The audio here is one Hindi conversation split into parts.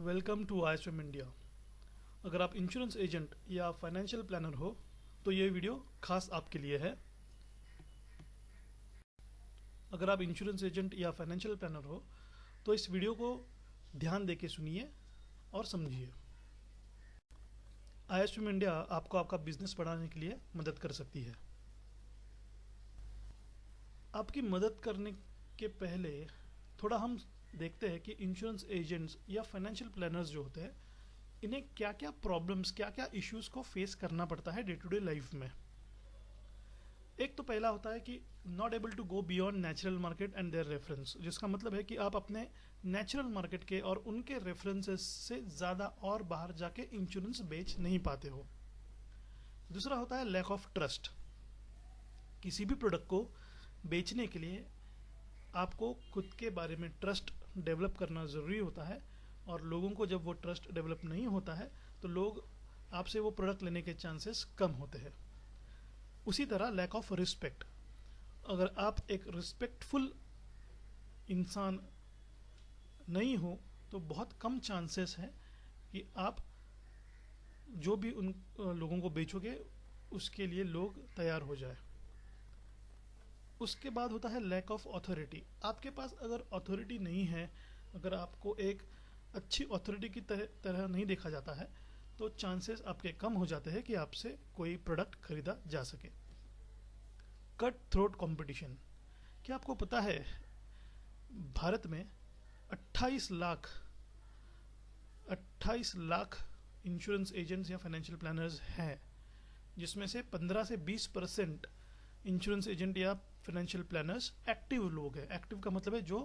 Welcome to ISM India. अगर आप इंश्योरेंस एजेंट या फाइनेंशियल प्लानर हो तो ये वीडियो खास आपके लिए है। अगर आप इंश्योरेंस एजेंट या फाइनेंशियल प्लानर हो तो इस वीडियो को ध्यान देके सुनिए और समझिए। ISM इंडिया आपको आपका बिजनेस बढ़ाने के लिए मदद कर सकती है। आपकी मदद करने के पहले थोड़ा हम देखते हैं कि इंश्योरेंस एजेंट्स या फाइनेंशियल प्लानर्स जो होते हैं इन्हें क्या क्या प्रॉब्लम्स, क्या क्या इश्यूज को फेस करना पड़ता है डे टू डे लाइफ में। एक तो पहला होता है कि not able to go beyond natural market and their reference, जिसका मतलब है कि आप अपने नेचुरल मार्केट के और उनके रेफरेंसेस से ज़्यादा और बाहर जाके इंश्योरेंस बेच नहीं पाते हो। दूसरा होता है लैक ऑफ ट्रस्ट। किसी भी प्रोडक्ट को बेचने के लिए आपको खुद के बारे में ट्रस्ट डेवलप करना ज़रूरी होता है, और लोगों को जब वो ट्रस्ट डेवलप नहीं होता है तो लोग आपसे वो प्रोडक्ट लेने के चांसेस कम होते हैं। उसी तरह लैक ऑफ रिस्पेक्ट। अगर आप एक रिस्पेक्टफुल इंसान नहीं हो तो बहुत कम चांसेस है कि आप जो भी उन लोगों को बेचोगे उसके लिए लोग तैयार हो जाए। उसके बाद होता है लैक ऑफ अथॉरिटी। आपके पास अगर अथॉरिटी नहीं है, अगर आपको एक अच्छी अथॉरिटी की तरह नहीं देखा जाता है तो चांसेस आपके कम हो जाते हैं कि आपसे कोई प्रोडक्ट खरीदा जा सके। Cut throat competition. क्या आपको पता है भारत में 28 लाख 28 लाख इंश्योरेंस एजेंट्स या फाइनेंशियल प्लानर्स हैं, जिसमें से 15 से 20% इंश्योरेंस एजेंट या फाइनेंशियल प्लानर्स एक्टिव लोग हैं। एक्टिव का मतलब है जो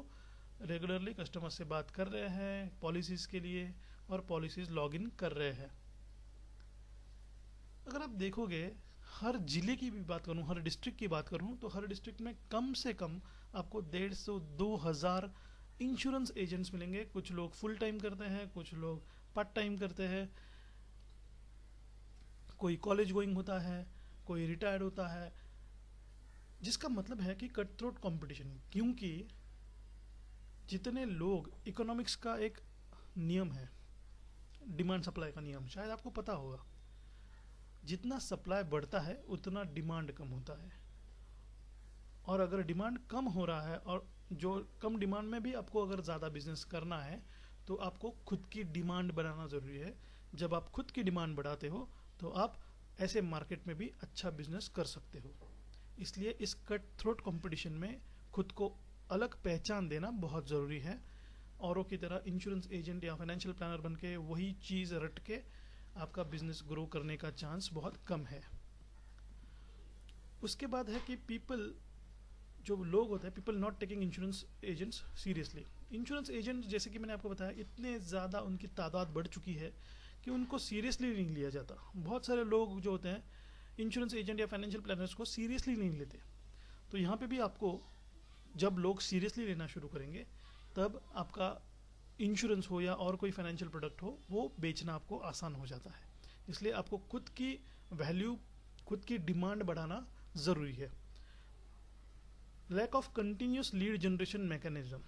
रेगुलरली कस्टमर से बात कर रहे हैं पॉलिसीज के लिए और पॉलिसीज लॉग इन कर रहे हैं। अगर आप देखोगे, हर जिले की भी बात करूं, हर डिस्ट्रिक्ट की बात करूं तो हर डिस्ट्रिक्ट में कम से कम आपको 150-2,000 इंश्योरेंस एजेंट्स मिलेंगे। कुछ लोग फुल टाइम करते हैं, कुछ लोग पार्ट टाइम करते हैं, कोई कॉलेज गोइंग होता है, कोई रिटायर्ड होता है। जिसका मतलब है कि कट थ्रोट कंपटीशन, क्योंकि जितने लोग, इकोनॉमिक्स का एक नियम है, डिमांड सप्लाई का नियम, शायद आपको पता होगा, जितना सप्लाई बढ़ता है उतना डिमांड कम होता है। और अगर डिमांड कम हो रहा है और जो कम डिमांड में भी आपको अगर ज़्यादा बिजनेस करना है तो आपको खुद की डिमांड बढ़ाना ज़रूरी है। जब आप खुद की डिमांड बढ़ाते हो तो आप ऐसे मार्केट में भी अच्छा बिजनेस कर सकते हो। इसलिए इस कट थ्रोट कंपटीशन में खुद को अलग पहचान देना बहुत ज़रूरी है। औरों की तरह इंश्योरेंस एजेंट या फाइनेंशियल प्लानर बन के वही चीज़ रट के आपका बिजनेस ग्रो करने का चांस बहुत कम है। उसके बाद है कि पीपल, जो लोग होते हैं, people not taking insurance agents seriously. Insurance agent, जैसे कि मैंने आपको बताया, इतने ज़्यादा उनकी तादाद बढ़ चुकी है कि उनको सीरियसली नहीं लिया जाता। बहुत सारे लोग जो होते हैं इंश्योरेंस एजेंट या फाइनेंशियल प्लानर्स को सीरियसली नहीं लेते। तो यहाँ पे भी आपको, जब लोग सीरियसली लेना शुरू करेंगे तब आपका इंश्योरेंस हो या और कोई फाइनेंशियल प्रोडक्ट हो वो बेचना आपको आसान हो जाता है। इसलिए आपको खुद की वैल्यू, खुद की डिमांड बढ़ाना ज़रूरी है। Lack of continuous lead generation mechanism.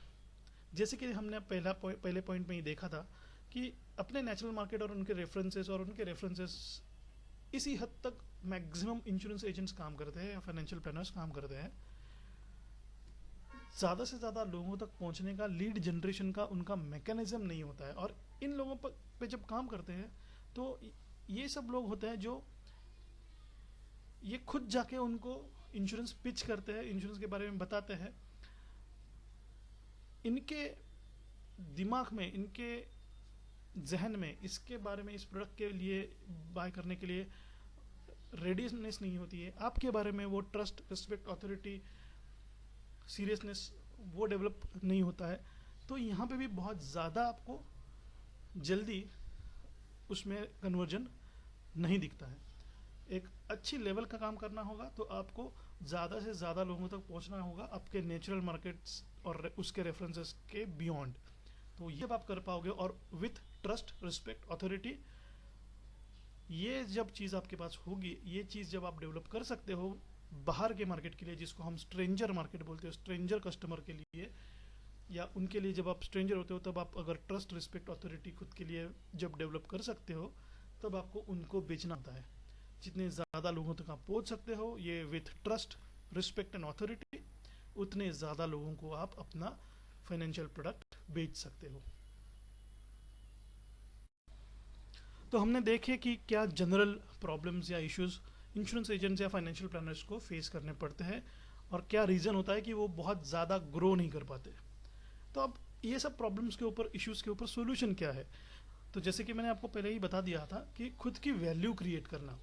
जैसे कि हमने पहले पॉइंट में ही देखा था कि अपने नेचुरल मार्केट और उनके रेफरेंसेस इसी हद तक मैक्सिमम इंश्योरेंस एजेंट्स काम करते हैं या फाइनेंशियल प्लानर्स काम करते हैं। ज़्यादा से ज़्यादा लोगों तक पहुंचने का, लीड जनरेशन का उनका मैकेनिज्म नहीं होता है। और इन लोगों पे जब काम करते हैं तो ये सब लोग होते हैं जो ये खुद जाके उनको इंश्योरेंस पिच करते हैं, इंश्योरेंस के बारे में बताते हैं। इनके दिमाग में, इनके जहन में इसके बारे में, इस प्रोडक्ट के लिए बाय करने के लिए रेडीनेस नहीं होती है। आपके बारे में वो ट्रस्ट, रिस्पेक्ट, अथॉरिटी, सीरियसनेस वो डेवलप नहीं होता है। तो यहाँ पे भी बहुत ज़्यादा आपको जल्दी उसमें कन्वर्जन नहीं दिखता है। एक अच्छी लेवल का काम करना होगा तो आपको ज़्यादा से ज़्यादा लोगों तक पहुंचना होगा आपके नेचुरल मार्केट्स और उसके रेफरेंसेस के बियॉन्ड। तो ये जब आप कर पाओगे और विथ ट्रस्ट, रिस्पेक्ट, अथॉरिटी, ये जब चीज़ आपके पास होगी, ये चीज़ जब आप डेवलप कर सकते हो बाहर के मार्केट के लिए, जिसको हम स्ट्रेंजर मार्केट बोलते हैं, स्ट्रेंजर कस्टमर के लिए, या उनके लिए जब आप स्ट्रेंजर होते हो तब आप अगर ट्रस्ट रिस्पेक्ट अथॉरिटी खुद के लिए जब डेवलप कर सकते हो तब आपको उनको बेचना होता है। जितने ज़्यादा लोगों तक आप पहुंच सकते हो ये with trust respect and authority, उतने ज़्यादा लोगों को आप अपना फाइनेंशियल प्रोडक्ट बेच सकते हो। तो हमने देखे कि क्या जनरल प्रॉब्लम्स या इश्यूज इंश्योरेंस एजेंट्स या फाइनेंशियल प्लानर्स को फेस करने पड़ते हैं और क्या रीज़न होता है कि वो बहुत ज़्यादा ग्रो नहीं कर पाते। तो अब ये सब प्रॉब्लम्स के ऊपर, इश्यूज के ऊपर सोल्यूशन क्या है। तो जैसे कि मैंने आपको पहले ही बता दिया था कि खुद की वैल्यू क्रिएट करना।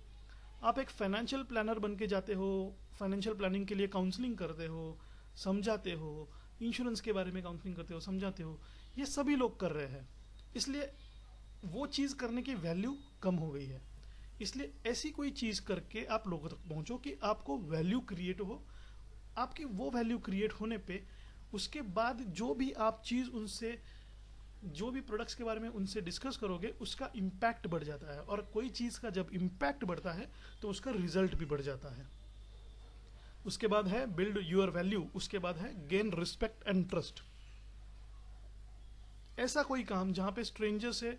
आप एक फाइनेंशियल प्लानर बन के जाते हो, फाइनेंशियल प्लानिंग के लिए काउंसलिंग करते हो, समझाते हो, इंश्योरेंस के बारे में काउंसलिंग करते हो, समझाते हो, ये सभी लोग कर रहे हैं। इसलिए वो चीज़ करने की वैल्यू कम हो गई है। इसलिए ऐसी कोई चीज़ करके आप लोगों तक पहुंचो कि आपको वैल्यू क्रिएट हो। आपकी वो वैल्यू क्रिएट होने पे उसके बाद जो भी आप चीज़ उनसे, जो भी प्रोडक्ट्स के बारे में उनसे डिस्कस करोगे उसका इम्पैक्ट बढ़ जाता है, और कोई चीज़ का जब इम्पैक्ट बढ़ता है तो उसका रिजल्ट भी बढ़ जाता है। उसके बाद है बिल्ड योर वैल्यू, उसके बाद है गेन रिस्पेक्ट एंड ट्रस्ट। ऐसा कोई काम जहाँ पे स्ट्रेंजर से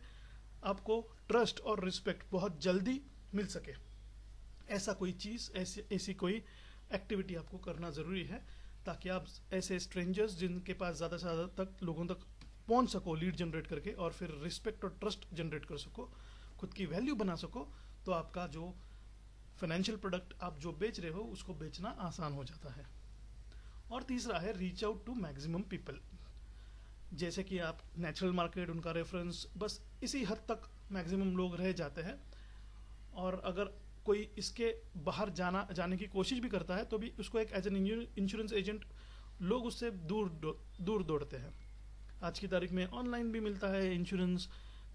आपको ट्रस्ट और रिस्पेक्ट बहुत जल्दी मिल सके, ऐसा कोई चीज़, ऐसी कोई एक्टिविटी आपको करना ज़रूरी है ताकि आप ऐसे स्ट्रेंजर्स जिनके पास ज़्यादा से ज़्यादा तक लोगों तक पहुंच सको लीड जनरेट करके, और फिर रिस्पेक्ट और ट्रस्ट जनरेट कर सको, खुद की वैल्यू बना सको, तो आपका जो फाइनेंशियल प्रोडक्ट आप जो बेच रहे हो उसको बेचना आसान हो जाता है। और तीसरा है reach out to maximum people. जैसे कि आप नेचुरल मार्केट, उनका रेफरेंस, बस इसी हद तक मैक्सिमम लोग रह जाते हैं, और अगर कोई इसके बाहर जाने की कोशिश भी करता है तो भी उसको एक एज एन इंश्योरेंस एजेंट लोग उससे दूर दौड़ते हैं। आज की तारीख में ऑनलाइन भी मिलता है इंश्योरेंस,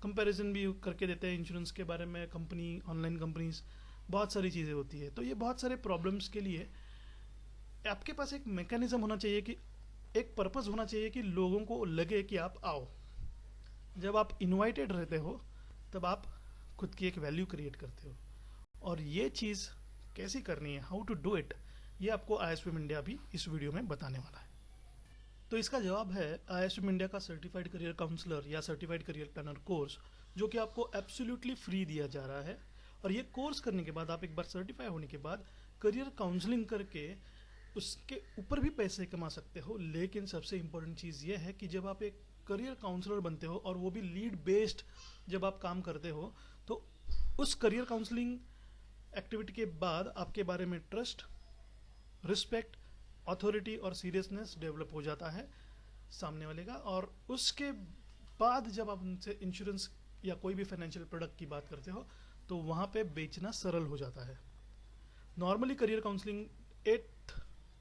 कंपैरिजन भी करके देते हैं इंश्योरेंस के बारे में कंपनी, ऑनलाइन कंपनीज, बहुत सारी चीज़ें होती है। तो ये बहुत सारे प्रॉब्लम्स के लिए आपके पास एक मैकेनिज्म होना चाहिए, कि एक पर्पस होना चाहिए कि लोगों को लगे कि आप आओ। जब आप इनवाइटेड रहते हो तब आप खुद की एक वैल्यू क्रिएट करते हो, और ये चीज़ कैसे करनी है, हाउ टू डू इट, ये आपको ISPM इंडिया भी इस वीडियो में बताने वाला है। तो इसका जवाब है ISPM इंडिया का सर्टिफाइड करियर काउंसलर या सर्टिफाइड करियर प्लानर कोर्स, जो कि आपको एब्सोल्युटली फ्री दिया जा रहा है। और ये कोर्स करने के बाद, आप एक बार सर्टिफाई होने के बाद करियर काउंसलिंग करके उसके ऊपर भी पैसे कमा सकते हो। लेकिन सबसे इम्पोर्टेंट चीज़ ये है कि जब आप एक करियर काउंसलर बनते हो, और वो भी लीड बेस्ड जब आप काम करते हो, तो उस करियर काउंसलिंग एक्टिविटी के बाद आपके बारे में ट्रस्ट, रिस्पेक्ट, अथॉरिटी और सीरियसनेस डेवलप हो जाता है सामने वाले का। और उसके बाद जब आप उनसे इंश्योरेंस या कोई भी फाइनेंशियल प्रोडक्ट की बात करते हो तो वहाँ पे बेचना सरल हो जाता है। Normally career counselling 8th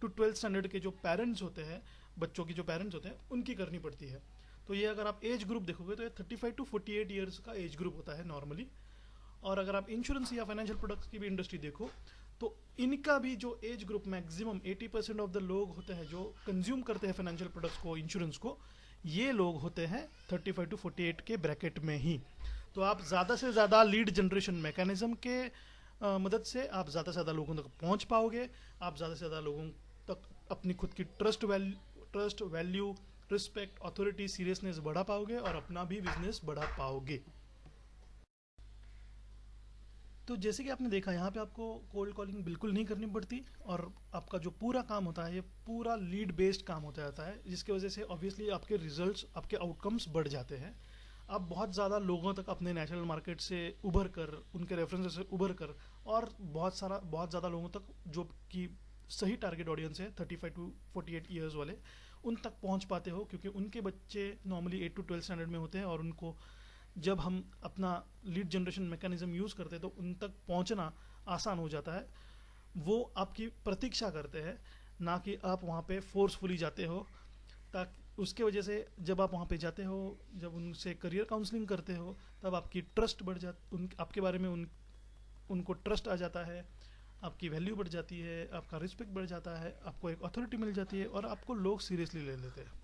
to 12th standard के जो पेरेंट्स होते हैं, बच्चों की जो पेरेंट्स होते हैं, उनकी करनी पड़ती है। तो ये अगर आप एज ग्रुप देखोगे तो ये 35 to 48 ईयर्स का एज ग्रुप होता है नॉर्मली। और अगर आप इंश्योरेंस या फाइनेंशियल प्रोडक्ट्स की भी इंडस्ट्री देखो तो इनका भी जो age group maximum 80% of the लोग होते हैं जो कंज्यूम करते हैं फाइनेंशियल प्रोडक्ट्स को, इंश्योरेंस को, ये लोग होते हैं 35 to 48 के ब्रैकेट में ही। तो आप ज़्यादा से ज़्यादा लीड जनरेशन मैकेनिज्म के मदद से आप ज़्यादा से ज़्यादा लोगों तक पहुंच पाओगे। आप ज़्यादा से ज़्यादा लोगों तक अपनी खुद की trust, value, respect, authority, seriousness बढ़ा पाओगे और अपना भी बिजनेस बढ़ा पाओगे। तो जैसे कि आपने देखा, यहाँ पे आपको कोल्ड कॉलिंग बिल्कुल नहीं करनी पड़ती, और आपका जो पूरा काम होता है ये पूरा लीड बेस्ड काम होता जाता है, जिसकी वजह से ऑब्वियसली आपके रिजल्ट्स, आपके आउटकम्स बढ़ जाते हैं। आप बहुत ज़्यादा लोगों तक अपने नेशनल मार्केट से उभर कर, उनके रेफरेंस से उभर कर, और बहुत ज़्यादा लोगों तक जो कि सही टारगेट ऑडियंस है 35 to 48 ईयर्स वाले, उन तक पहुँच पाते हो, क्योंकि उनके बच्चे नॉर्मली 8 to 12 स्टैंडर्ड में होते हैं, और उनको जब हम अपना लीड जनरेशन मैकेनिज्म यूज़ करते हैं तो उन तक पहुंचना आसान हो जाता है। वो आपकी प्रतीक्षा करते हैं, ना कि आप वहाँ पे फोर्सफुली जाते हो। ताकि उसके वजह से जब आप वहाँ पे जाते हो, जब उनसे करियर काउंसलिंग करते हो, तब आपकी ट्रस्ट बढ़ जाती, आपके बारे में उनको ट्रस्ट आ जाता है, आपकी वैल्यू बढ़ जाती है, आपका रिस्पेक्ट बढ़ जाता है, आपको एक अथॉरिटी मिल जाती है, और आपको लोग सीरियसली ले लेते हैं।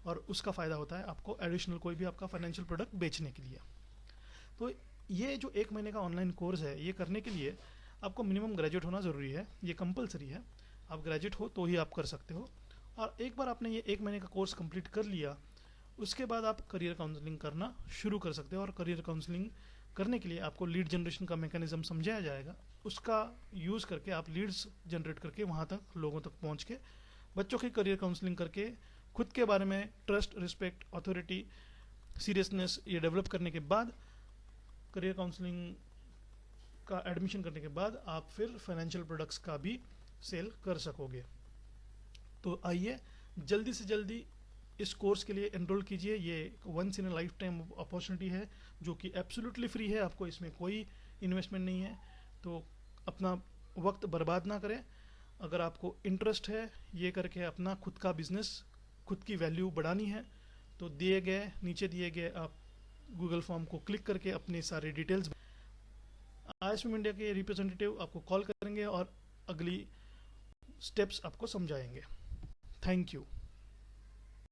और उसका फ़ायदा होता है आपको एडिशनल कोई भी आपका फाइनेंशियल प्रोडक्ट बेचने के लिए। तो ये जो 1 महीने का ऑनलाइन कोर्स है, ये करने के लिए आपको मिनिमम ग्रेजुएट होना ज़रूरी है, ये कंपलसरी है। आप ग्रेजुएट हो तो ही आप कर सकते हो। और एक बार आपने ये 1 महीने का कोर्स कंप्लीट कर लिया, उसके बाद आप करियर काउंसलिंग करना शुरू कर सकते हो। और करियर काउंसलिंग करने के लिए आपको लीड जनरेशन का मैकेनिज्म समझाया जाएगा, उसका यूज़ करके आप लीड्स जनरेट करके वहाँ तक लोगों तक पहुँच के बच्चों की करियर काउंसलिंग करके खुद के बारे में ट्रस्ट, रिस्पेक्ट, अथॉरिटी, सीरियसनेस ये डेवलप करने के बाद, करियर काउंसलिंग का एडमिशन करने के बाद आप फिर फाइनेंशियल प्रोडक्ट्स का भी सेल कर सकोगे। तो आइए जल्दी से जल्दी इस कोर्स के लिए एनरोल कीजिए। ये once in a lifetime opportunity है जो कि एब्सोल्युटली फ्री है, आपको इसमें कोई इन्वेस्टमेंट नहीं है। तो अपना वक्त बर्बाद ना करें। अगर आपको इंटरेस्ट है ये करके अपना खुद का बिजनेस, खुद की वैल्यू बढ़ानी है, तो नीचे दिए गए आप गूगल फॉर्म को क्लिक करके अपनी सारी डिटेल्स ISM इंडिया के रिप्रेजेंटेटिव आपको कॉल करेंगे और अगली स्टेप्स आपको समझाएंगे। Thank you.